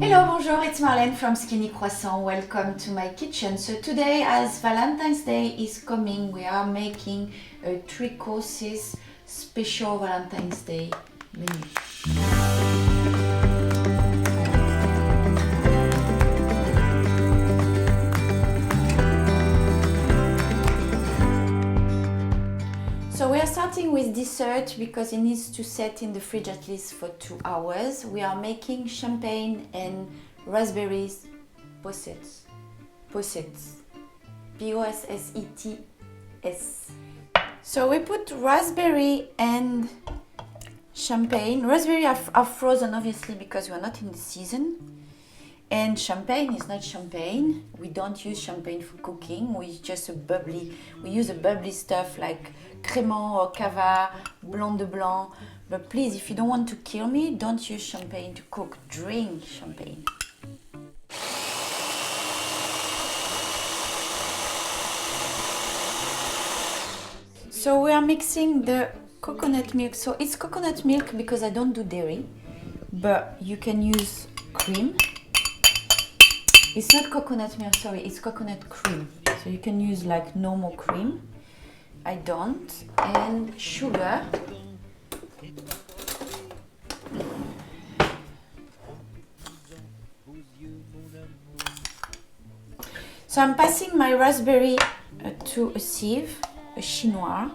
Hello, bonjour, it's Marlène from Skinny Croissant. Welcome to my kitchen. So today, as Valentine's Day is coming, we are making a 3 courses special Valentine's Day menu. So we are starting with dessert because it needs to set in the fridge at least for 2 hours. We are making champagne and raspberries possets. Possets. So we put raspberry and champagne. Raspberry are frozen obviously because we're not in the season. And champagne is not champagne. We don't use champagne for cooking. We use just a bubbly. We use a bubbly stuff like Crémant or Cava, Blanc de Blanc. But please, if you don't want to kill me, don't use champagne to cook. Drink champagne. So we are mixing the coconut milk. So it's coconut milk because I don't do dairy, but you can use cream. It's not coconut milk, sorry, it's coconut cream. So you can use like normal cream. I don't. And sugar. So I'm passing my raspberry to a sieve, a chinois.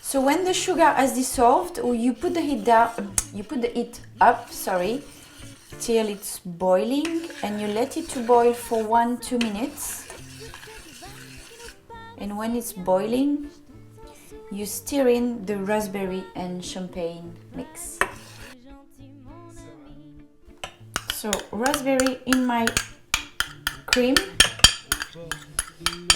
So when the sugar has dissolved, you put the heat up, till it's boiling, and you let it to boil for 1-2 minutes. And when it's boiling, you stir in the raspberry and champagne mix. So raspberry in my cream.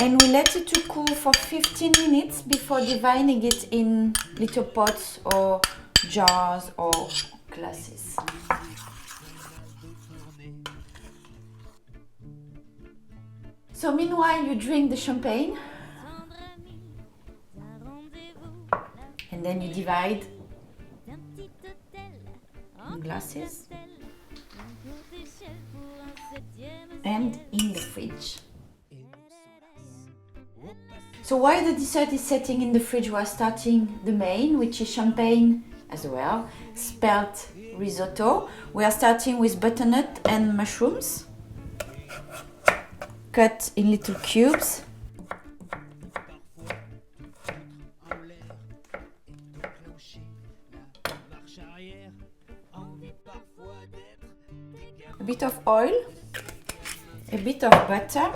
And we let it to cool for 15 minutes before dividing it in little pots or jars or glasses. So meanwhile you drink the champagne and then you divide in glasses and in the fridge. So while the dessert is setting in the fridge, we are starting the main, which is champagne as well, spelt risotto. We are starting with butternut and mushrooms, cut in little cubes. A bit of oil, a bit of butter,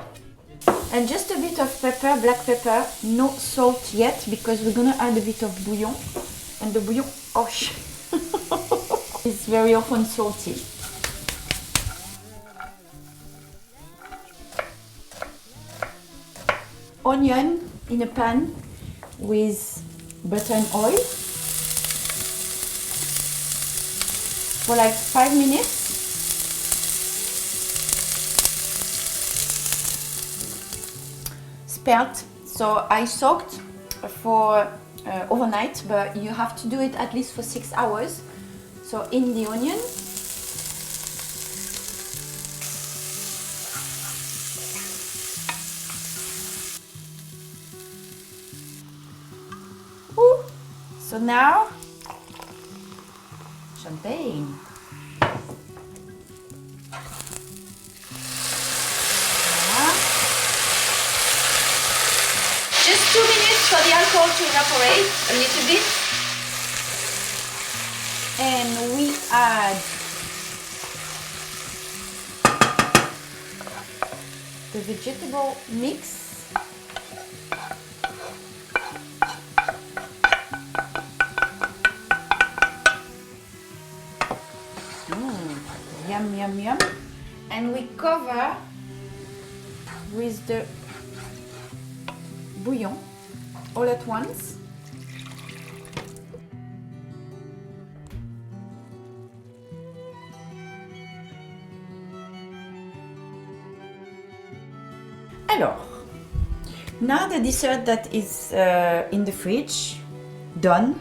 and just a bit of pepper, black pepper, no salt yet because we're gonna add a bit of bouillon, and the bouillon, is very often salty. Onion in a pan with butter and oil for like 5 minutes. Spelt. So I soaked for overnight, but you have to do it at least for 6 hours. So in the onion, so now champagne. Just 2 minutes for the alcohol to evaporate a little bit. And we add the vegetable mix. Yum, yum, yum. And we cover with the bouillon all at once. Alors, now the dessert that is in the fridge, done.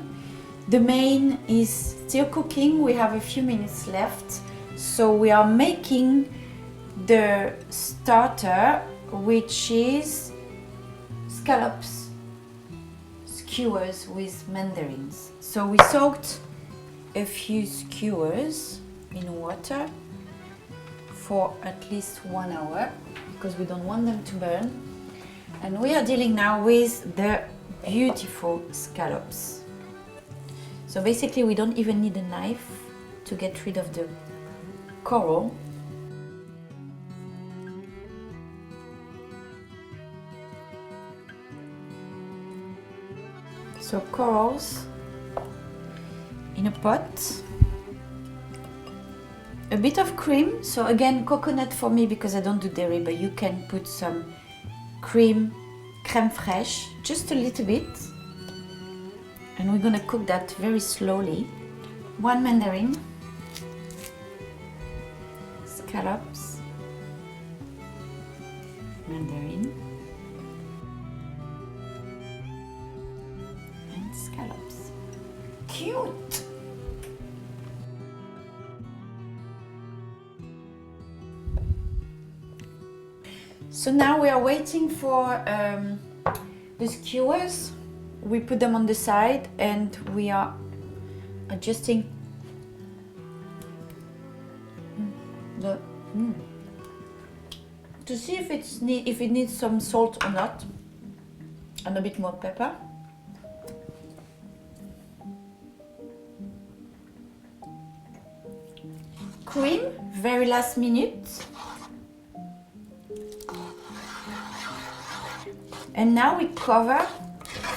The main is still cooking. We have a few minutes left. So we are making the starter, which is scallops, skewers with mandarins. So we soaked a few skewers in water for at least 1 hour because we don't want them to burn. And we are dealing now with the beautiful scallops. So basically we don't even need a knife to get rid of the coral. So corals in a pot, a bit of cream, so again coconut for me because I don't do dairy, but you can put some crème fraîche, just a little bit, and we're gonna cook that very slowly. 1 mandarin, scallops, mandarin, and scallops. Cute! So now we are waiting for the skewers. We put them on the side and we are adjusting to see if it needs some salt or not, and a bit more pepper. Cream, very last minute. And now we cover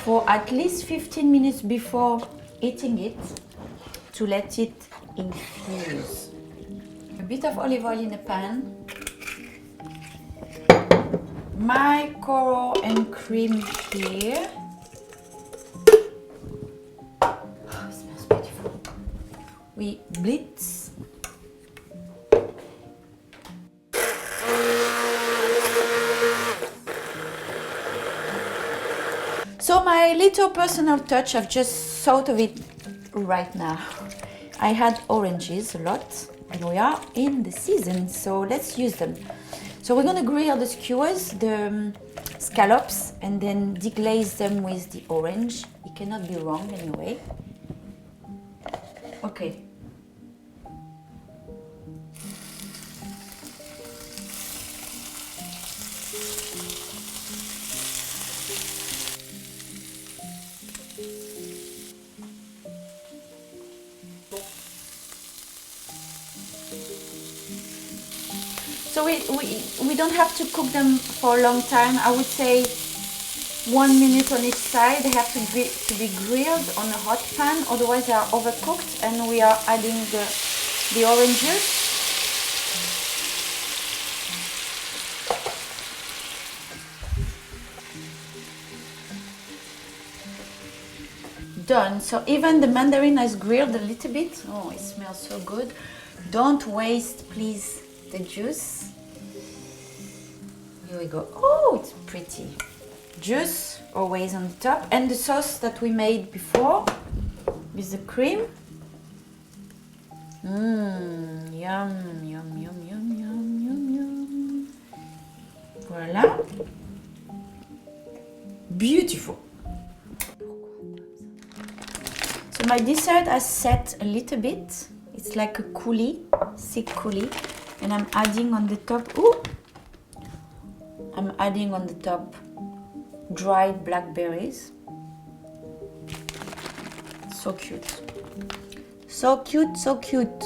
for at least 15 minutes before eating it to let it infuse. A bit of olive oil in a pan. My coral and cream here. Oh, it smells beautiful. We blitz. So my little personal touch, I've just thought of it right now. I had oranges a lot and we are in the season, so let's use them. So we're gonna grill the skewers, the scallops, and then deglaze them with the orange. It cannot be wrong anyway. Okay. So we don't have to cook them for a long time. I would say 1 minute on each side. They have to be grilled on a hot pan, otherwise they are overcooked. And we are adding the oranges. Done. So even the mandarin is grilled a little bit. Oh, it smells so good. Don't waste, please, the juice. Here we go. Oh, it's pretty. Juice always on the top, and the sauce that we made before with the cream. Yum, yum, yum, yum, yum, yum, yum. Voila. Beautiful. So my dessert has set a little bit. It's like a coulis, thick coulis, and I'm adding on the top. Ooh, I'm adding on the top dried blackberries. So cute. So cute, so cute.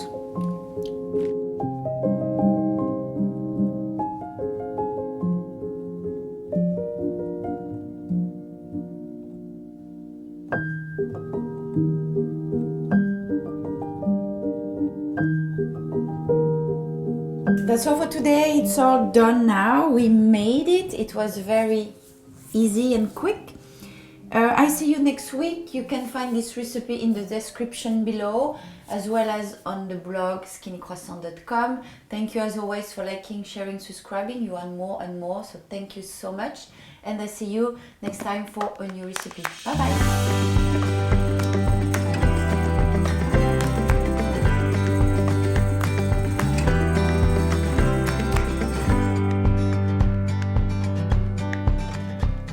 That's all for today. It's all done now. We made it. It was very easy and quick. I see you next week. You can find this recipe in the description below, as well as on the blog skinnycroissant.com. Thank you as always for liking, sharing, subscribing. You want more and more, so thank you so much. And I see you next time for a new recipe. Bye bye.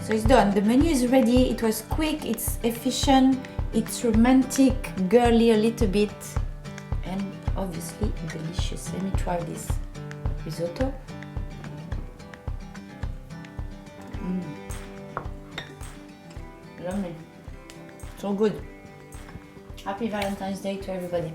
So it's done. The menu is ready. It was quick, it's efficient, it's romantic, girly a little bit, and obviously delicious. Let me try this risotto. Yummy. So good. Happy Valentine's Day to everybody.